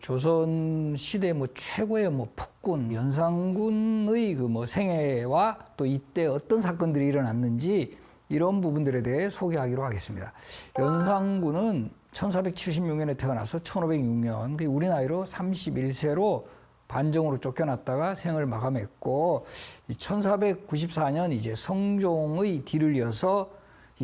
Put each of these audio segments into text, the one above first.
조선 시대 최고의 폭군 연산군의 생애와 또 이때 어떤 사건들이 일어났는지 이런 부분들에 대해 소개하기로 하겠습니다. 연산군은 1476년에 태어나서 1506년 우리 나이로 31세로 반정으로 쫓겨났다가 생을 마감했고 1494년 이제 성종의 뒤를 이어서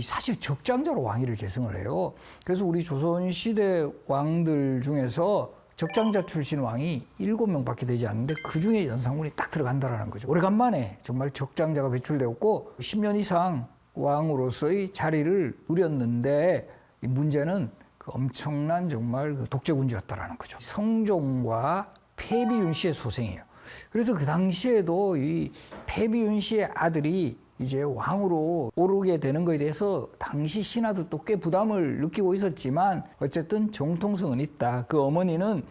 사실 적장자로 왕위를 계승을 해요. 그래서 우리 조선시대 왕들 중에서 적장자 출신 왕이 7명밖에 되지 않는데 그중에 연산군이 딱 들어간다라는 거죠. 오래간만에 정말 적장자가 배출되었고 10년 이상 왕으로서의 자리를 누렸는데 이 문제는 엄청난 정말 독재군주였다라는 거죠. 성종과 패비윤 씨의 소생이에요. 그래서 그 당시에도 이 패비윤 씨의 아들이 이제 왕으로 오르게 되는 것에 대해서 당시 신하들도 꽤 부담을 느끼고 있었지만 어쨌든 정통성은 있다. 그 어머니는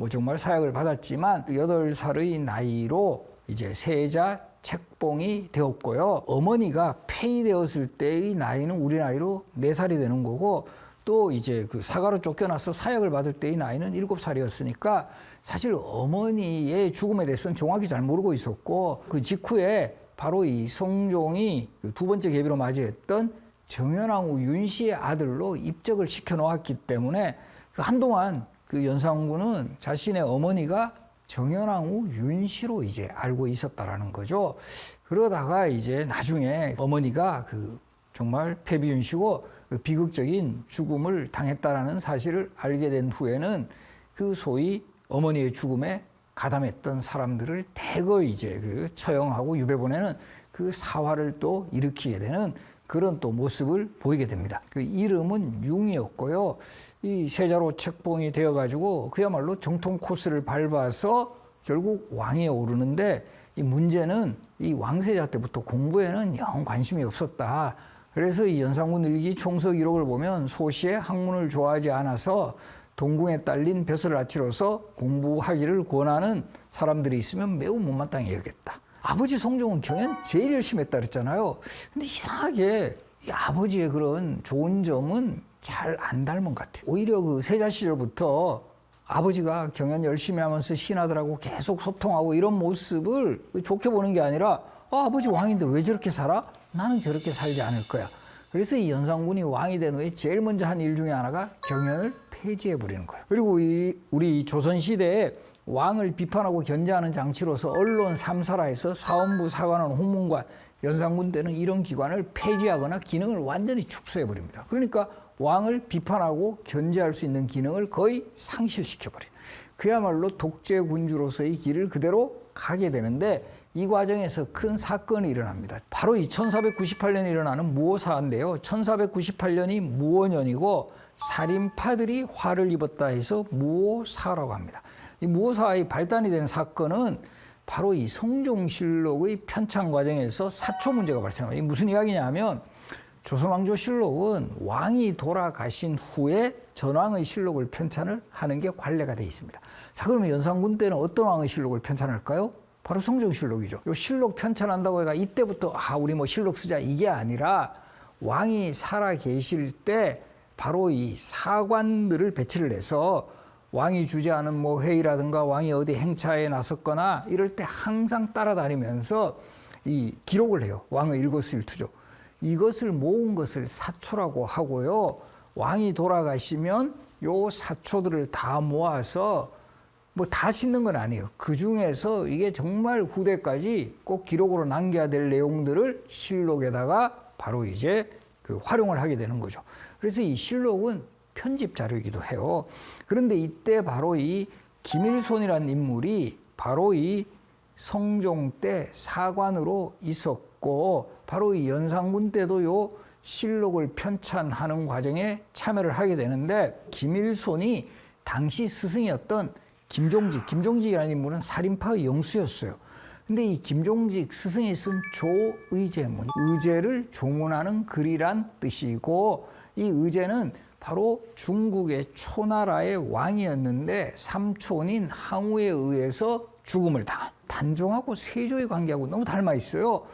정말 사약을 받았지만 8살의 나이로 이제 세자 책봉이 되었고요. 어머니가 폐위되었을 때의 나이는 우리 나이로 4살이 되는 거고 또 이제 그 사가로 쫓겨나서 사약을 받을 때의 나이는 7살이었으니까 사실 어머니의 죽음에 대해서는 정확히 잘 모르고 있었고 그 직후에 바로 이 성종이 두 번째 계비로 맞이했던 정현왕후 윤 씨의 아들로 입적을 시켜 놓았기 때문에 한동안 그 연산군은 자신의 어머니가 정현왕후 윤 씨로 이제 알고 있었다라는 거죠. 그러다가 이제 나중에 어머니가 정말 패비윤 씨고 비극적인 죽음을 당했다라는 사실을 알게 된 후에는 그 소위 어머니의 죽음에 가담했던 사람들을 대거 이제 처형하고 유배 보내는 그 사화를 또 일으키게 되는 그런 또 모습을 보이게 됩니다. 그 이름은 융이었고요. 이 세자로 책봉이 되어가지고 그야말로 정통 코스를 밟아서 결국 왕위에 오르는데 이 문제는 이 왕세자 때부터 공부에는 영 관심이 없었다. 그래서 이 연산군 일기 총서 기록을 보면 소시의 학문을 좋아하지 않아서 동궁에 딸린 벼슬을 아치로서 공부하기를 권하는 사람들이 있으면 매우 못마땅히 여겼다. 아버지 성종은 경연 제일 열심히 했다 그랬잖아요. 근데 이상하게 이 아버지의 그런 좋은 점은 잘 안 닮은 것 같아요. 오히려 그 세자 시절부터 아버지가 경연 열심히 하면서 신하들하고 계속 소통하고 이런 모습을 좋게 보는 게 아니라 아버지 왕인데 왜 저렇게 살아? 나는 저렇게 살지 않을 거야. 그래서 이 연산군이 왕이 된 후에 제일 먼저 한 일 중에 하나가 경연을 폐지해버리는 거예요. 그리고 우리 조선시대에 왕을 비판하고 견제하는 장치로서 언론 3사라에서 사원부, 사관원, 홍문관, 연산군 때는 이런 기관을 폐지하거나 기능을 완전히 축소해버립니다. 그러니까 왕을 비판하고 견제할 수 있는 기능을 거의 상실시켜버려요. 그야말로 독재군주로서의 길을 그대로 가게 되는데 이 과정에서 큰 사건이 일어납니다. 바로 이 1498년에 일어나는 무오사인데요. 1498년이 무오년이고 살인파들이 화를 입었다 해서 무오사라고 합니다. 이 무오사의 발단이 된 사건은 바로 이 성종실록의 편찬 과정에서 사초 문제가 발생합니다. 이게 무슨 이야기냐면 조선왕조실록은 왕이 돌아가신 후에 전왕의 실록을 편찬을 하는 게 관례가 되어 있습니다. 자, 그러면 연산군 때는 어떤 왕의 실록을 편찬할까요? 바로 성종실록이죠. 이 실록 편찬한다고 해가 이때부터 우리 실록 쓰자 이게 아니라 왕이 살아 계실 때 바로 이 사관들을 배치를 해서 왕이 주재하는 회의라든가 왕이 어디 행차에 나섰거나 이럴 때 항상 따라다니면서 이 기록을 해요. 왕의 일거수일투족. 이것을 모은 것을 사초라고 하고요. 왕이 돌아가시면 요 사초들을 다 모아서 다 싣는 건 아니에요. 그 중에서 이게 정말 후대까지 꼭 기록으로 남겨야 될 내용들을 실록에다가 바로 이제 활용을 하게 되는 거죠. 그래서 이 실록은 편집 자료이기도 해요. 그런데 이때 바로 이 김일손이라는 인물이 바로 이 성종 때 사관으로 있었고 바로 이 연산군 때도 요 실록을 편찬하는 과정에 참여를 하게 되는데 김일손이 당시 스승이었던 김종직이라는 인물은 살인파의 영수였어요. 근데 이 김종직 스승이 쓴 조의제문, 의제를 조문하는 글이란 뜻이고 이 의제는 바로 중국의 초나라의 왕이었는데 삼촌인 항우에 의해서 죽음을 당한 단종하고 세조의 관계하고 너무 닮아 있어요.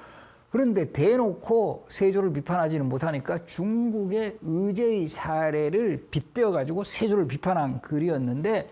그런데 대놓고 세조를 비판하지는 못하니까 중국의 의제의 사례를 빗대어 가지고 세조를 비판한 글이었는데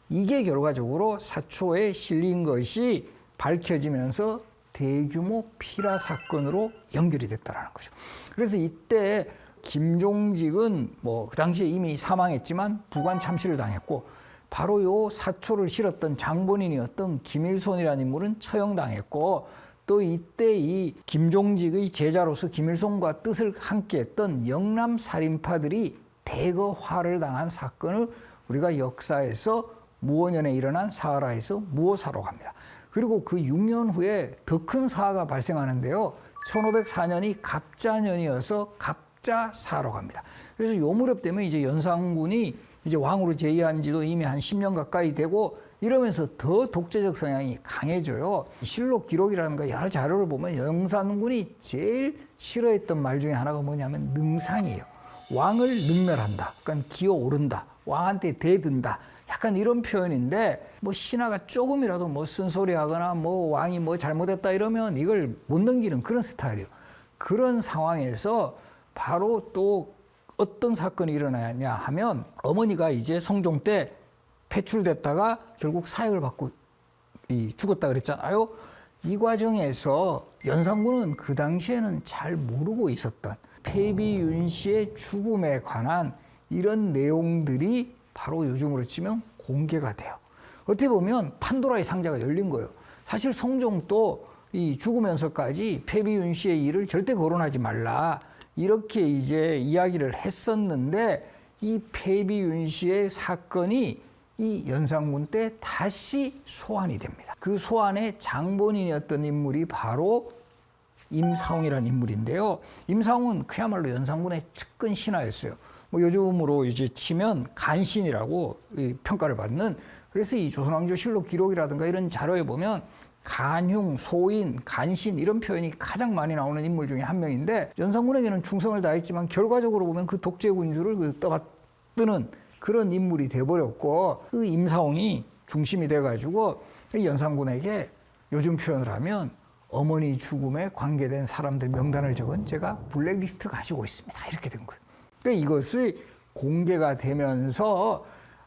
이게 결과적으로 사초에 실린 것이 밝혀지면서 대규모 피라 사건으로 연결이 됐다는 거죠. 그래서 이때 김종직은 뭐 그 당시에 이미 사망했지만 부관 참시를 당했고, 바로 요 사초를 실었던 장본인이었던 김일손이라는 인물은 처형당했고, 또 이때 이 김종직의 제자로서 김일손과 뜻을 함께했던 영남 살인파들이 대거 화를 당한 사건을 우리가 역사에서 무오년에 일어난 사하라에서 무오사로 합니다. 그리고 그 6년 후에 더 큰 사하가 발생하는데요. 1504년이 갑자년이어서 갑자사로 갑니다. 그래서 요 무렵 되면 이제 연산군이 이제 왕으로 재위한 지도 이미 한 10년 가까이 되고, 이러면서 더 독재적 성향이 강해져요. 실록 기록이라든가 여러 자료를 보면 연산군이 제일 싫어했던 말 중에 하나가 뭐냐면 능상이에요. 왕을 능멸한다. 그러니까 기어오른다. 왕한테 대든다. 약간 이런 표현인데, 뭐 신하가 조금이라도 뭐 쓴소리하거나 뭐 왕이 뭐 잘못했다 이러면 이걸 못 넘기는 그런 스타일이에요. 그런 상황에서 바로 또 어떤 사건이 일어나냐 하면, 어머니가 이제 성종 때 배출됐다가 결국 사형을 받고 죽었다 그랬잖아요. 이 과정에서 연산군은 그 당시에는 잘 모르고 있었던 패비윤 씨의 죽음에 관한 이런 내용들이 바로 요즘으로 치면 공개가 돼요. 어떻게 보면 판도라의 상자가 열린 거예요. 사실 성종도 이 죽으면서까지 패비윤 씨의 일을 절대 거론하지 말라, 이렇게 이제 이야기를 했었는데, 이 패비윤 씨의 사건이 이 연산군 때 다시 소환이 됩니다. 그 소환의 장본인이었던 인물이 바로 임사홍이라는 인물인데요. 임사홍은 그야말로 연산군의 측근 신하였어요. 뭐 요즘으로 이제 치면 간신이라고 평가를 받는, 그래서 이 조선왕조실록 기록이라든가 이런 자료에 보면 간흉, 소인, 간신 이런 표현이 가장 많이 나오는 인물 중에 한 명인데, 연산군에게는 충성을 다했지만 결과적으로 보면 그 독재군주를 떠받드는 그런 인물이 돼버렸고, 그 임사홍이 중심이 돼가지고 연산군에게 요즘 표현을 하면 어머니 죽음에 관계된 사람들 명단을 적은 제가 블랙리스트 가지고 있습니다. 이렇게 된 거예요. 그러니까 이것이 공개가 되면서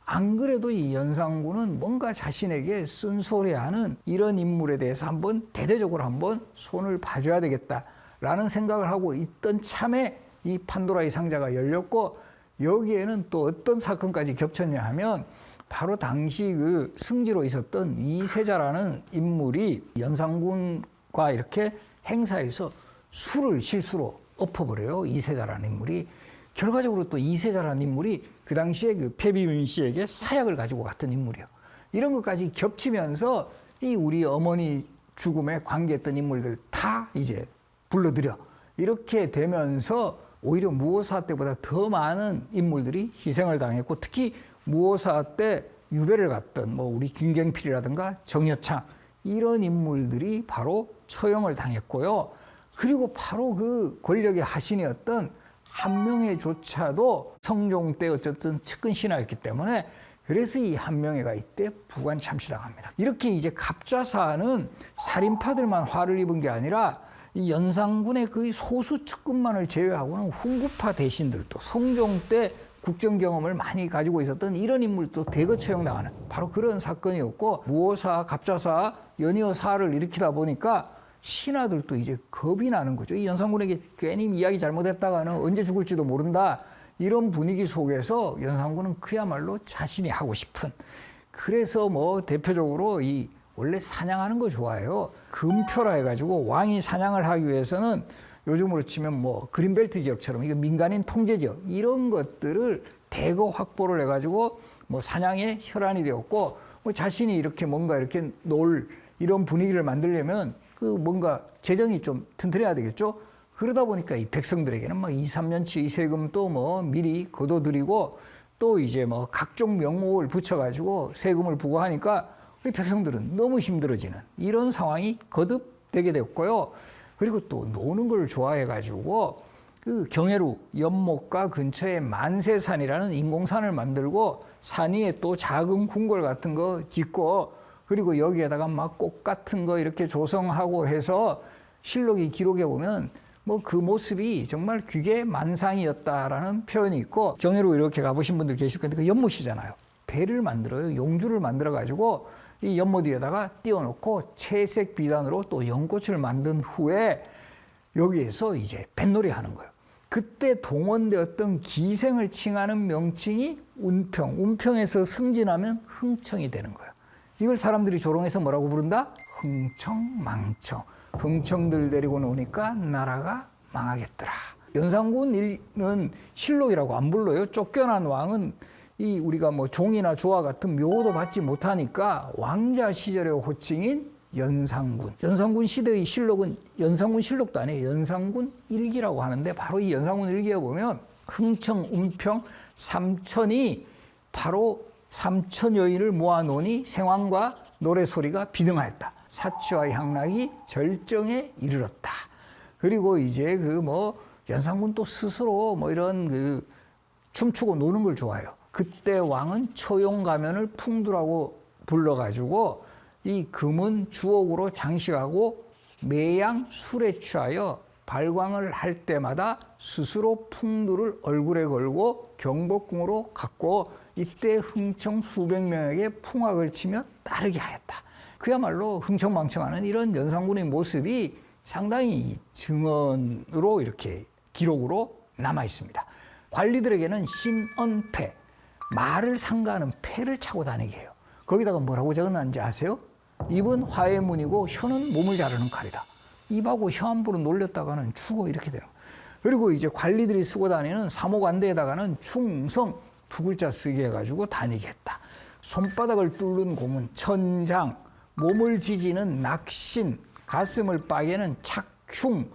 안 그래도 이 연산군은 뭔가 자신에게 쓴소리하는 이런 인물에 대해서 한번 대대적으로 한번 손을 봐줘야 되겠다라는 생각을 하고 있던 참에 이 판도라의 상자가 열렸고, 여기에는 또 어떤 사건까지 겹쳤냐 하면, 바로 당시 그 승지로 있었던 이세자라는 인물이 연산군과 이렇게 행사에서 술을 실수로 엎어버려요. 이세자라는 인물이. 결과적으로 또 이세자라는 인물이 그 당시에 그 패비윤 씨에게 사약을 가지고 갔던 인물이에요. 이런 것까지 겹치면서 이 우리 어머니 죽음에 관계했던 인물들 다 이제 불러들여. 이렇게 되면서 오히려 무오사 때보다 더 많은 인물들이 희생을 당했고, 특히 무오사 때 유배를 갔던 뭐 우리 김경필이라든가 정여창 이런 인물들이 바로 처형을 당했고요. 그리고 바로 그 권력의 하신이었던 한명회조차도 성종 때 어쨌든 측근 신하였기 때문에, 그래서 이 한명회가 이때 부관 참시당합니다. 이렇게 이제 갑자사는 살인파들만 화를 입은 게 아니라 이 연산군의 그 소수 측근만을 제외하고는 훈구파 대신들도, 성종 때 국정 경험을 많이 가지고 있었던 이런 인물도 대거 처형당하는 바로 그런 사건이었고, 무오사, 갑자사, 연이어 사를 일으키다 보니까 신하들도 이제 겁이 나는 거죠. 이 연산군에게 괜히 이야기 잘못했다가는 언제 죽을지도 모른다, 이런 분위기 속에서 연산군은 그야말로 자신이 하고 싶은, 그래서 뭐 대표적으로 이 원래 사냥하는 거 좋아해요. 금표라 해가지고 왕이 사냥을 하기 위해서는 요즘으로 치면 뭐 그린벨트 지역처럼 이거 민간인 통제 지역 이런 것들을 대거 확보를 해가지고 뭐 사냥의 혈안이 되었고, 뭐 자신이 이렇게 뭔가 이렇게 놀 이런 분위기를 만들려면 그 뭔가 재정이 좀 튼튼해야 되겠죠. 그러다 보니까 이 백성들에게는 막 2, 3년치 세금도 뭐 미리 거둬들이고, 또 이제 뭐 각종 명목을 붙여가지고 세금을 부과하니까 백성들은 너무 힘들어지는 이런 상황이 거듭되게 됐고요. 그리고 또 노는 걸 좋아해가지고 그 경해루 연못가 근처에 만세산이라는 인공산을 만들고 산 위에 또 작은 궁궐 같은 거 짓고, 그리고 여기에다가 막 꽃 같은 거 이렇게 조성하고 해서 실록이 기록해 보면 뭐 그 모습이 정말 귀계만상이었다라는 표현이 있고, 경해로 이렇게 가보신 분들 계실 건데 그 연못이잖아요. 배를 만들어요. 용주를 만들어 가지고 이 연못 위에다가 띄워놓고 채색 비단으로 또 연꽃을 만든 후에 여기에서 이제 뱃놀이 하는 거예요. 그때 동원되었던 기생을 칭하는 명칭이 운평, 운평에서 승진하면 흥청이 되는 거예요. 이걸 사람들이 조롱해서 뭐라고 부른다? 흥청망청. 흥청들 데리고 노니까 나라가 망하겠더라. 연산군은 실록이라고 안 불러요. 쫓겨난 왕은 이 우리가 뭐 종이나 조와 같은 묘도 받지 못하니까 왕자 시절의 호칭인 연산군. 연산군 시대의 실록은 연산군 실록도 아니에요. 연산군 일기라고 하는데 바로 이 연산군 일기에 보면 흥청, 운평, 삼천이 바로 삼천 여인을 모아놓으니 생황과 노래소리가 비등하였다. 사치와 향락이 절정에 이르렀다. 그리고 이제 그 뭐 연산군 또 스스로 뭐 이런 그 춤추고 노는 걸 좋아해요. 그때 왕은 초용 가면을 풍두라고 불러가지고 이 금은 주옥으로 장식하고 매양 술에 취하여 발광을 할 때마다 스스로 풍두를 얼굴에 걸고 경복궁으로 갔고 이때 흥청 수백 명에게 풍악을 치며 따르게 하였다. 그야말로 흥청망청하는 이런 연산군의 모습이 상당히 증언으로 이렇게 기록으로 남아 있습니다. 관리들에게는 신언패, 말을 상가하는 패를 차고 다니게 해요. 거기다가 뭐라고 적어놨는지 아세요? 입은 화해문이고 혀는 몸을 자르는 칼이다. 입하고 혀 함부로 놀렸다가는 죽어 이렇게 되는 거예요. 그리고 이제 관리들이 쓰고 다니는 사모관대에다가는 충성 두 글자 쓰게 해가지고 다니게 했다. 손바닥을 뚫는 고문 천장, 몸을 지지는 낙신, 가슴을 빠개는 착흉,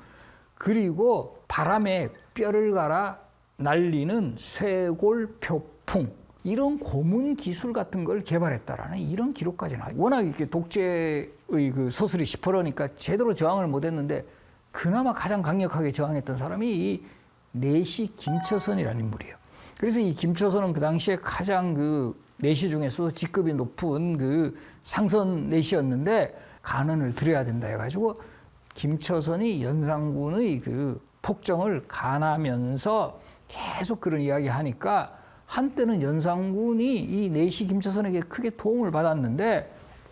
그리고 바람에 뼈를 갈아 날리는 쇄골표풍, 이런 고문 기술 같은 걸 개발했다라는 이런 기록까지 나와요. 워낙 이렇게 독재의 그 소설이 시퍼러니까 제대로 저항을 못했는데 그나마 가장 강력하게 저항했던 사람이 이 내시 김처선이라는 인물이에요. 그래서 이 김처선은 그 당시에 가장 그 내시 중에서도 직급이 높은 그 상선 내시였는데 간언을 드려야 된다 해가지고 김처선이 연산군의 그 폭정을 간하면서 계속 그런 이야기 하니까 한때는 연산군이 이 내시 김처선에게 크게 도움을 받았는데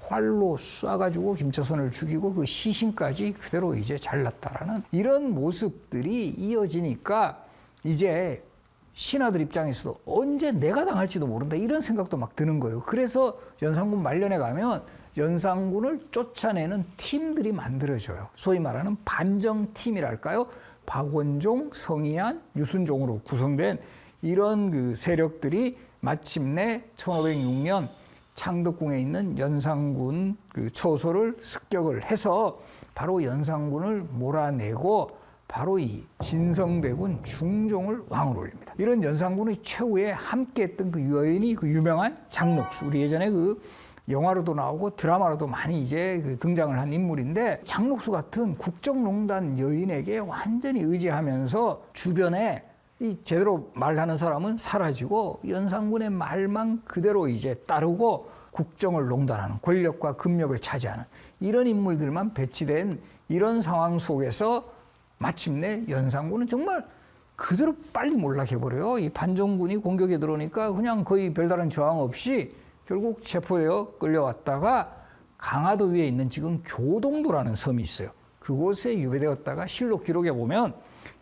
활로 쏴가지고 김처선을 죽이고 그 시신까지 그대로 이제 잘랐다라는 이런 모습들이 이어지니까 이제 신하들 입장에서도 언제 내가 당할지도 모른다 이런 생각도 막 드는 거예요. 그래서 연산군 말년에 가면 연산군을 쫓아내는 팀들이 만들어져요. 소위 말하는 반정팀이랄까요? 박원종, 성희안, 유순종으로 구성된 이런 그 세력들이 마침내 1506년 창덕궁에 있는 연산군 그 처소를 습격을 해서 바로 연산군을 몰아내고 바로 이 진성대군 중종을 왕으로 올립니다. 이런 연산군의 최후에 함께했던 그 여인이 그 유명한 장록수. 우리 예전에 그 영화로도 나오고 드라마로도 많이 이제 그 등장을 한 인물인데 장록수 같은 국정농단 여인에게 완전히 의지하면서 주변에 이 제대로 말하는 사람은 사라지고 연산군의 말만 그대로 이제 따르고 국정을 농단하는 권력과 금력을 차지하는 이런 인물들만 배치된 이런 상황 속에서 마침내 연산군은 정말 그대로 빨리 몰락해버려요. 이 반정군이 공격에 들어오니까 그냥 거의 별다른 저항 없이 결국 체포되어 끌려왔다가 강화도 위에 있는 지금 교동도라는 섬이 있어요. 그곳에 유배되었다가 실록 기록에 보면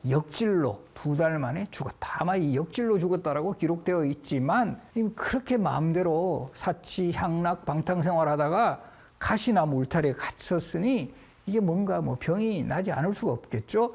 역질로 2달 만에 죽었다. 아마 이 역질로 죽었다라고 기록되어 있지만 그렇게 마음대로 사치, 향락, 방탕생활하다가 가시나무 울타리에 갇혔으니 이게 뭔가 뭐 병이 나지 않을 수가 없겠죠.